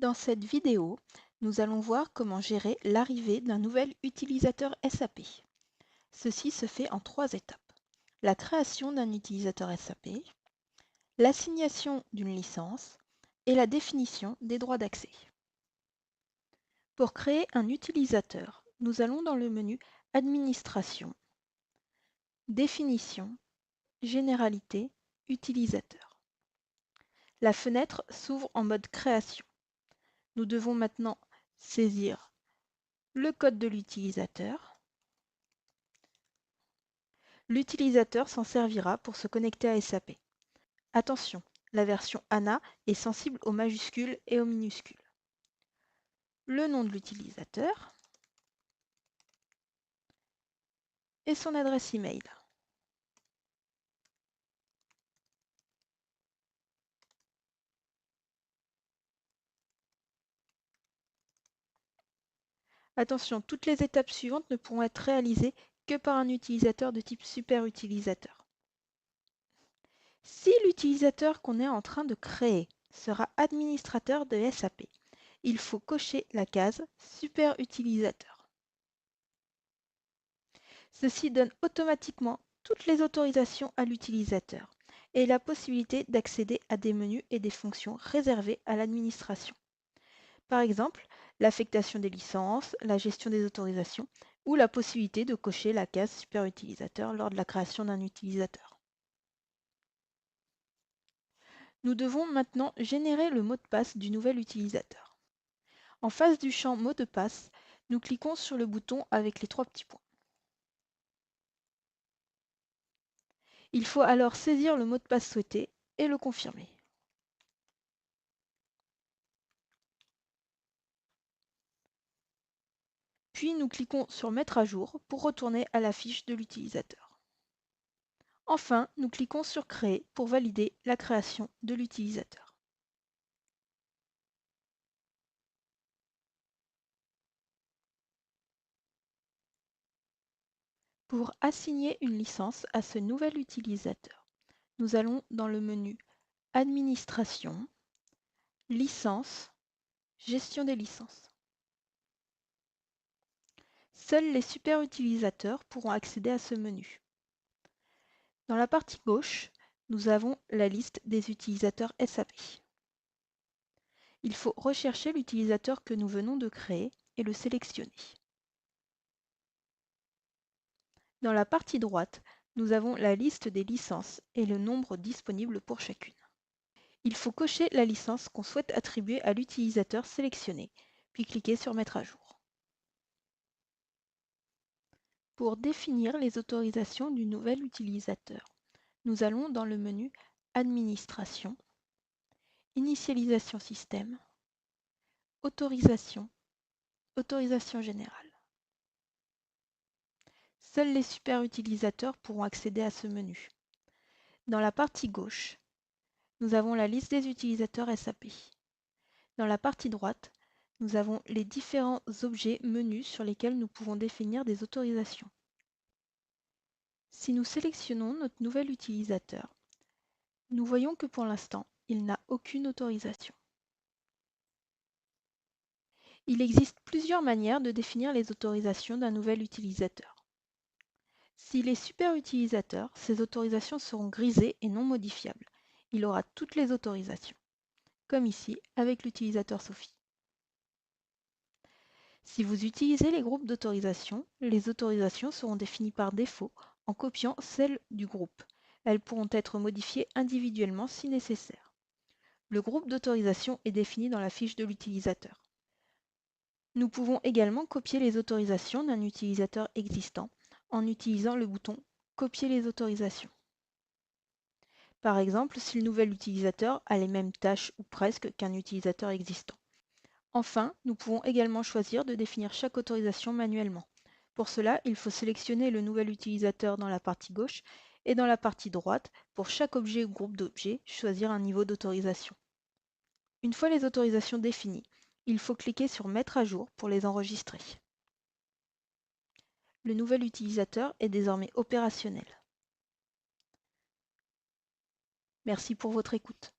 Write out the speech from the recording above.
Dans cette vidéo, nous allons voir comment gérer l'arrivée d'un nouvel utilisateur SAP. Ceci se fait en 3 étapes. La création d'un utilisateur SAP, l'assignation d'une licence et la définition des droits d'accès. Pour créer un utilisateur, nous allons dans le menu Administration, Définition, Généralité, Utilisateur. La fenêtre s'ouvre en mode Création. Nous devons maintenant saisir le code de l'utilisateur. L'utilisateur s'en servira pour se connecter à SAP. Attention, la version ANA est sensible aux majuscules et aux minuscules. Le nom de l'utilisateur et son adresse email. Attention, toutes les étapes suivantes ne pourront être réalisées que par un utilisateur de type superutilisateur. Si l'utilisateur qu'on est en train de créer sera administrateur de SAP, il faut cocher la case superutilisateur. Ceci donne automatiquement toutes les autorisations à l'utilisateur et la possibilité d'accéder à des menus et des fonctions réservées à l'administration. Par exemple, l'affectation des licences, la gestion des autorisations ou la possibilité de cocher la case superutilisateur lors de la création d'un utilisateur. Nous devons maintenant générer le mot de passe du nouvel utilisateur. En face du champ mot de passe, nous cliquons sur le bouton avec les 3 petits points. Il faut alors saisir le mot de passe souhaité et le confirmer. Puis nous cliquons sur Mettre à jour pour retourner à la fiche de l'utilisateur. Enfin, nous cliquons sur Créer pour valider la création de l'utilisateur. Pour assigner une licence à ce nouvel utilisateur, nous allons dans le menu Administration, Licences, Gestion des licences. Seuls les superutilisateurs pourront accéder à ce menu. Dans la partie gauche, nous avons la liste des utilisateurs SAP. Il faut rechercher l'utilisateur que nous venons de créer et le sélectionner. Dans la partie droite, nous avons la liste des licences et le nombre disponible pour chacune. Il faut cocher la licence qu'on souhaite attribuer à l'utilisateur sélectionné, puis cliquer sur Mettre à jour. Pour définir les autorisations du nouvel utilisateur, nous allons dans le menu Administration, Initialisation système, Autorisation, Autorisation générale. Seuls les superutilisateurs pourront accéder à ce menu. Dans la partie gauche, nous avons la liste des utilisateurs SAP. Dans la partie droite, nous avons les différents objets menus sur lesquels nous pouvons définir des autorisations. Si nous sélectionnons notre nouvel utilisateur, nous voyons que pour l'instant, il n'a aucune autorisation. Il existe plusieurs manières de définir les autorisations d'un nouvel utilisateur. S'il est superutilisateur, ces autorisations seront grisées et non modifiables. Il aura toutes les autorisations, comme ici avec l'utilisateur Sophie. Si vous utilisez les groupes d'autorisation, les autorisations seront définies par défaut en copiant celles du groupe. Elles pourront être modifiées individuellement si nécessaire. Le groupe d'autorisation est défini dans la fiche de l'utilisateur. Nous pouvons également copier les autorisations d'un utilisateur existant en utilisant le bouton « Copier les autorisations ». Par exemple, si le nouvel utilisateur a les mêmes tâches ou presque qu'un utilisateur existant. Enfin, nous pouvons également choisir de définir chaque autorisation manuellement. Pour cela, il faut sélectionner le nouvel utilisateur dans la partie gauche et dans la partie droite, pour chaque objet ou groupe d'objets, choisir un niveau d'autorisation. Une fois les autorisations définies, il faut cliquer sur Mettre à jour pour les enregistrer. Le nouvel utilisateur est désormais opérationnel. Merci pour votre écoute.